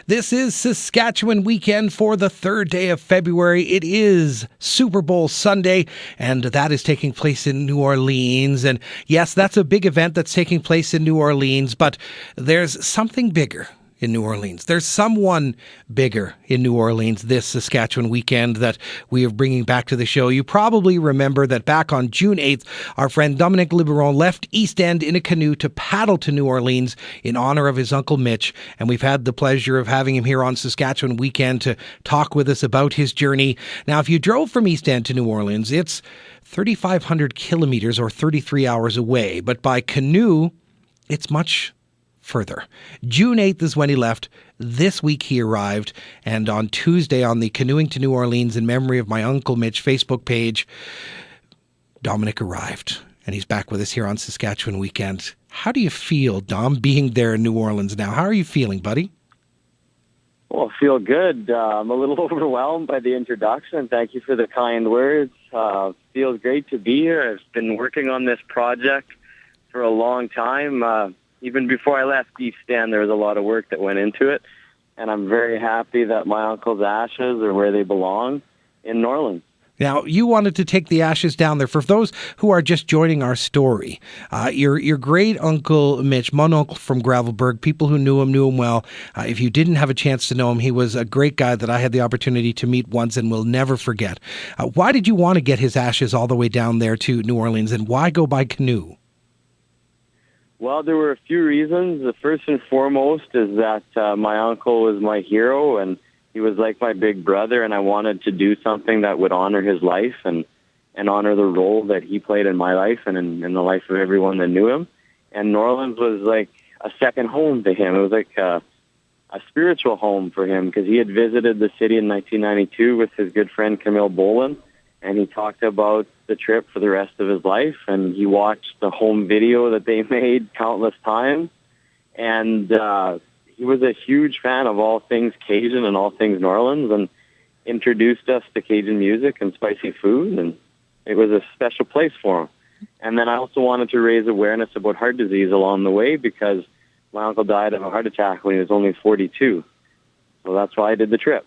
This is Saskatchewan Weekend for the third day of February. It is Super Bowl Sunday, and that is taking place in New Orleans. And yes, that's a big event that's taking place in New Orleans, but there's something bigger in New Orleans. There's someone bigger in New Orleans this Saskatchewan Weekend that we are bringing back to the show. You probably remember that back on June 8th, our friend Dominic Liberon left East End in a canoe to paddle to New Orleans in honor of his Uncle Mitch. And we've had the pleasure of having him here on Saskatchewan Weekend to talk with us about his journey. Now, if you drove from East End to New Orleans, it's 3,500 kilometers or 33 hours away. But by canoe, it's much further. June 8th is when he left. This week he arrived, and on Tuesday on the Canoeing to New Orleans in memory of my Uncle Mitch Facebook page, Dominic arrived, and he's back with us here on Saskatchewan Weekend. How do you feel, Dom, being there in New Orleans now? How are you feeling, buddy? Well, I feel good. I'm a little overwhelmed by the introduction. Thank you for the kind words. Feels great to be here. I've been working on this project for a long time. Even before I left East End, there was a lot of work that went into it, and I'm very happy that my uncle's ashes are where they belong, in New Orleans. Now, you wanted to take the ashes down there. For those who are just joining our story, your great uncle Mitch, mon uncle from Gravelburg, people who knew him well. If you didn't have a chance to know him, he was a great guy that I had the opportunity to meet once and will never forget. Why did you want to get his ashes all the way down there to New Orleans, and why go by canoe? Well, there were a few reasons. The first and foremost is that my uncle was my hero, and he was like my big brother, and I wanted to do something that would honor his life and honor the role that he played in my life and in the life of everyone that knew him. And New Orleans was like a second home to him. It was like a spiritual home for him because he had visited the city in 1992 with his good friend Camille Bolin, and he talked about the trip for the rest of his life, and he watched the home video that they made countless times, and he was a huge fan of all things Cajun and all things New Orleans, and introduced us to Cajun music and spicy food, and it was a special place for him. And then I also wanted to raise awareness about heart disease along the way because my uncle died of a heart attack when he was only 42, so that's why I did the trip.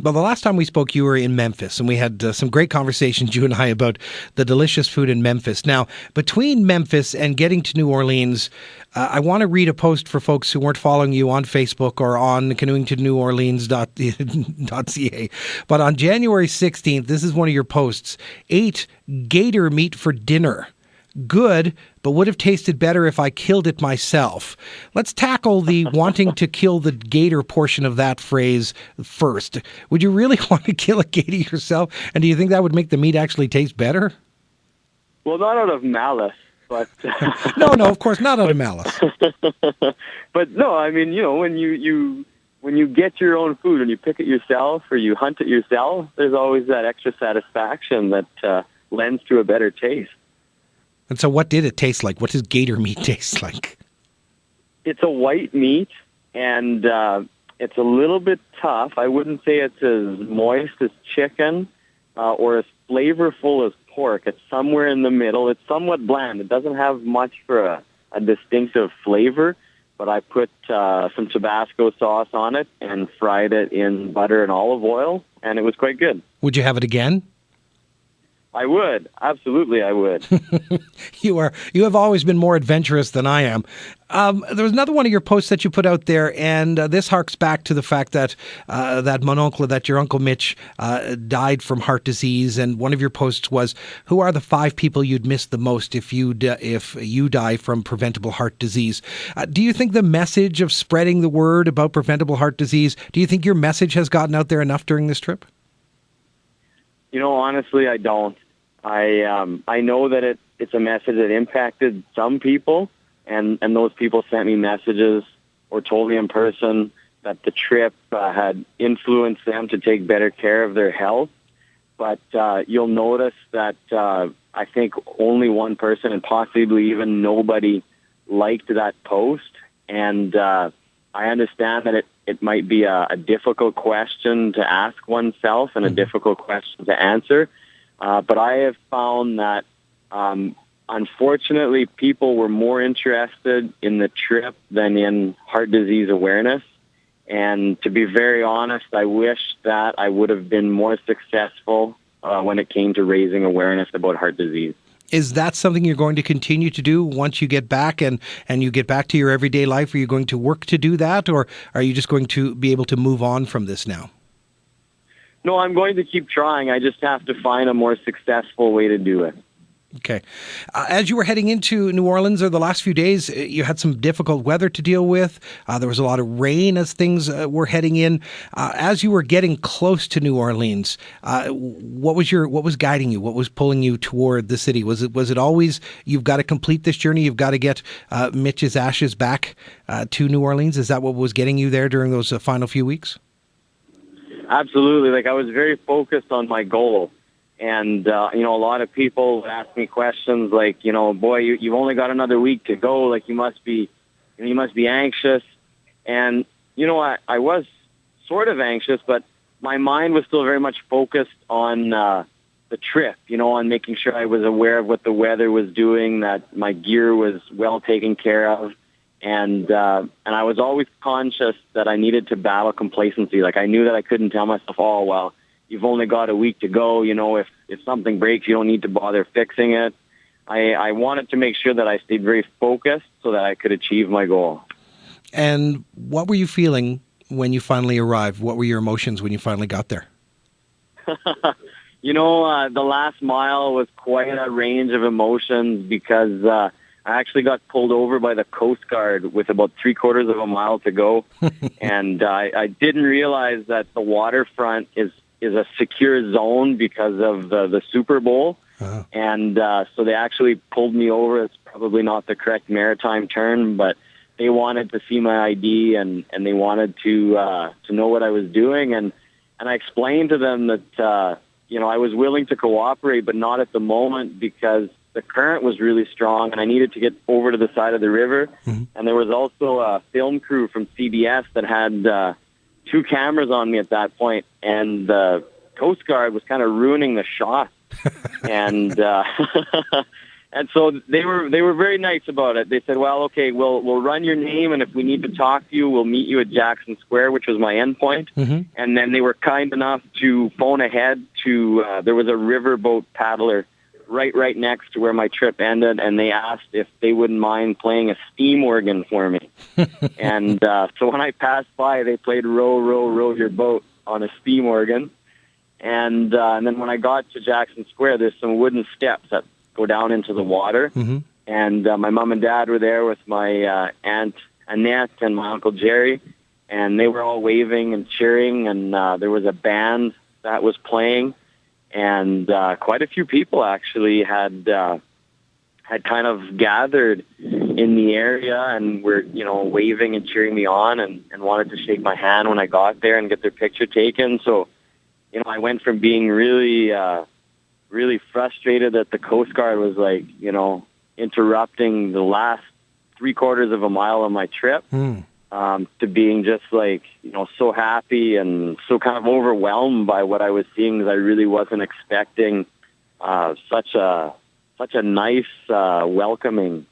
Well, the last time we spoke, you were in Memphis, and we had some great conversations, you and I, about the delicious food in Memphis. Now, between Memphis and getting to New Orleans, I want to read a post for folks who weren't following you on Facebook or on canoeingtoneworleans.ca. But on January 16th, this is one of your posts, 8 gator meat for dinner. Good, but would have tasted better if I killed it myself. Let's tackle the wanting to kill the gator portion of that phrase first. Would you really want to kill a gator yourself? And do you think that would make the meat actually taste better? Well, not out of malice, but... No, of course, not out of malice. But no, I mean, when you get your own food and you pick it yourself or you hunt it yourself, there's always that extra satisfaction that lends to a better taste. And so what did it taste like? What does gator meat taste like? It's a white meat, and it's a little bit tough. I wouldn't say it's as moist as chicken or as flavorful as pork. It's somewhere in the middle. It's somewhat bland. It doesn't have much for a distinctive flavor, but I put some Tabasco sauce on it and fried it in butter and olive oil, and it was quite good. Would you have it again? I would. Absolutely, I would. You have always been more adventurous than I am. There was another one of your posts that you put out there, and this harks back to the fact that that your Uncle Mitch died from heart disease, and one of your posts was, who are the 5 people you'd miss the most if you die from preventable heart disease? Do you think the message of spreading the word about preventable heart disease, do you think your message has gotten out there enough during this trip? Honestly, I don't. I know that it's a message that impacted some people, and those people sent me messages or told me in person that the trip had influenced them to take better care of their health. But you'll notice that I think only one person and possibly even nobody liked that post. And I understand that it might be a difficult question to ask oneself and a difficult question to answer. But I have found that, unfortunately, people were more interested in the trip than in heart disease awareness. And to be very honest, I wish that I would have been more successful when it came to raising awareness about heart disease. Is that something you're going to continue to do once you get back and you get back to your everyday life? Are you going to work to do that, or are you just going to be able to move on from this now? No, I'm going to keep trying. I just have to find a more successful way to do it. Okay. As you were heading into New Orleans, or the last few days, you had some difficult weather to deal with. There was a lot of rain as things were heading in. As you were getting close to New Orleans, what was guiding you? What was pulling you toward the city? Was it always, you've got to complete this journey, you've got to get Mitch's ashes back to New Orleans? Is that what was getting you there during those final few weeks? Absolutely. Like, I was very focused on my goal. And, a lot of people ask me questions like, boy, you've only got another week to go. Like, you must be anxious. And, I was sort of anxious, but my mind was still very much focused on the trip, on making sure I was aware of what the weather was doing, that my gear was well taken care of. And I was always conscious that I needed to battle complacency. Like, I knew that I couldn't tell myself, oh, well, you've only got a week to go. If something breaks, you don't need to bother fixing it. I wanted to make sure that I stayed very focused so that I could achieve my goal. And what were you feeling when you finally arrived? What were your emotions when you finally got there? The last mile was quite a range of emotions because I actually got pulled over by the Coast Guard with about 3/4 of a mile to go. And I didn't realize that the waterfront is a secure zone because of the Super Bowl. Uh-huh. And so they actually pulled me over. It's probably not the correct maritime term, but they wanted to see my ID and they wanted to know what I was doing. And I explained to them that, I was willing to cooperate, but not at the moment because the current was really strong and I needed to get over to the side of the river. Mm-hmm. And there was also a film crew from CBS that had 2 cameras on me at that point, and the Coast Guard was kind of ruining the shot. And and so they were very nice about it. They said, well, okay, we'll run your name, and if we need to talk to you, we'll meet you at Jackson Square, which was my end point. Mm-hmm. And then they were kind enough to phone ahead to there was a riverboat paddler right next to where my trip ended, and they asked if they wouldn't mind playing a steam organ for me. And so when I passed by, they played Row, Row, Row Your Boat on a steam organ. And then when I got to Jackson Square, there's some wooden steps that go down into the water. Mm-hmm. And my mom and dad were there with my Aunt Annette and my Uncle Jerry, and they were all waving and cheering, and there was a band that was playing. And quite a few people actually had kind of gathered in the area and were, waving and cheering me on and wanted to shake my hand when I got there and get their picture taken. So, I went from being really, really frustrated that the Coast Guard was like, interrupting the last 3/4 of a mile of my trip. To being just like, so happy and so kind of overwhelmed by what I was seeing because I really wasn't expecting such a nice welcoming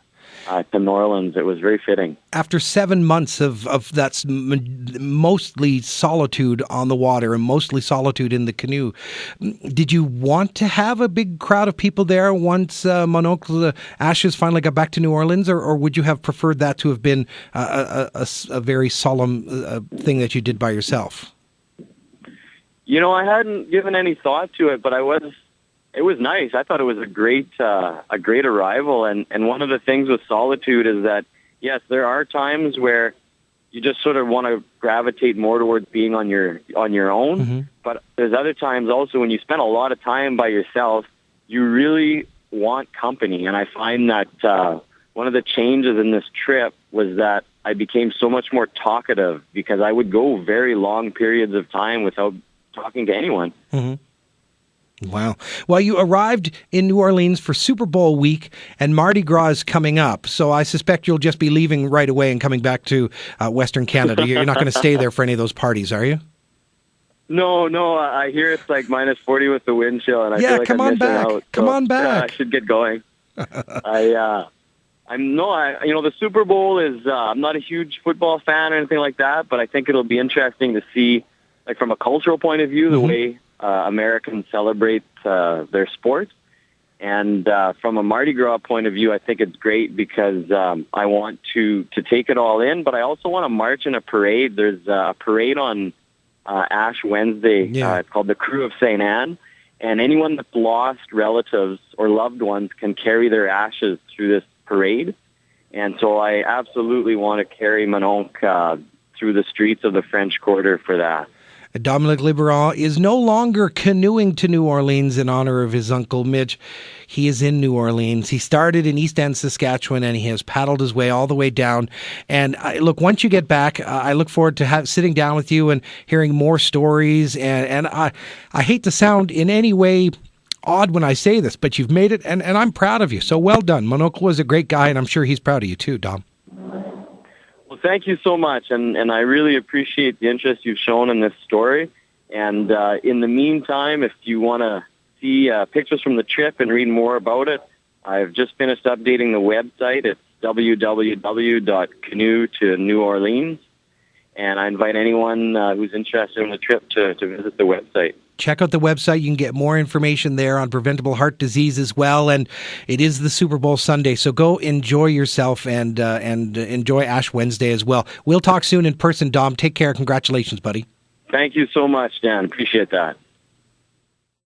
to New Orleans. It was very fitting. After 7 months of that's mostly solitude on the water and mostly solitude in the canoe, did you want to have a big crowd of people there once Mon Oncle's ashes finally got back to New Orleans, or would you have preferred that to have been a very solemn thing that you did by yourself? I hadn't given any thought to it, but it was nice. I thought it was a great arrival. And one of the things with Solitude is that, yes, there are times where you just sort of want to gravitate more towards being on your own. Mm-hmm. But there's other times also when you spend a lot of time by yourself, you really want company. And I find that one of the changes in this trip was that I became so much more talkative because I would go very long periods of time without talking to anyone. Mm-hmm. Wow. Well, you arrived in New Orleans for Super Bowl week, and Mardi Gras is coming up. So I suspect you'll just be leaving right away and coming back to Western Canada. You're not going to stay there for any of those parties, are you? No. I hear it's like minus 40 with the wind chill, and I feel like come I'm on missing back. out. Come on back. I should get going. I The Super Bowl is, I'm not a huge football fan or anything like that, but I think it'll be interesting to see, like from a cultural point of view, the way Americans celebrate their sports. And from a Mardi Gras point of view, I think it's great because I want to take it all in, but I also want to march in a parade. There's a parade on Ash Wednesday. It's called the Crew of St. Anne. And anyone that's lost relatives or loved ones can carry their ashes through this parade. And so I absolutely want to carry mon oncle through the streets of the French Quarter for that. Dominic Liberon is no longer canoeing to New Orleans in honor of his uncle Mitch. He is in New Orleans. He started in East End, Saskatchewan, and he has paddled his way all the way down. And look, once you get back, I look forward to sitting down with you and hearing more stories. And I hate to sound in any way odd when I say this, but you've made it, and I'm proud of you. So well done. Mon oncle was a great guy, and I'm sure he's proud of you too, Dom. Well, thank you so much, and I really appreciate the interest you've shown in this story. And in the meantime, if you want to see pictures from the trip and read more about it, I've just finished updating the website. It's www.canoe to New Orleans, and I invite anyone who's interested in the trip to visit the website. Check out the website. You can get more information there on preventable heart disease as well. And it is the Super Bowl Sunday, so go enjoy yourself and enjoy Ash Wednesday as well. We'll talk soon in person, Dom. Take care. Congratulations, buddy. Thank you so much, Dan. Appreciate that.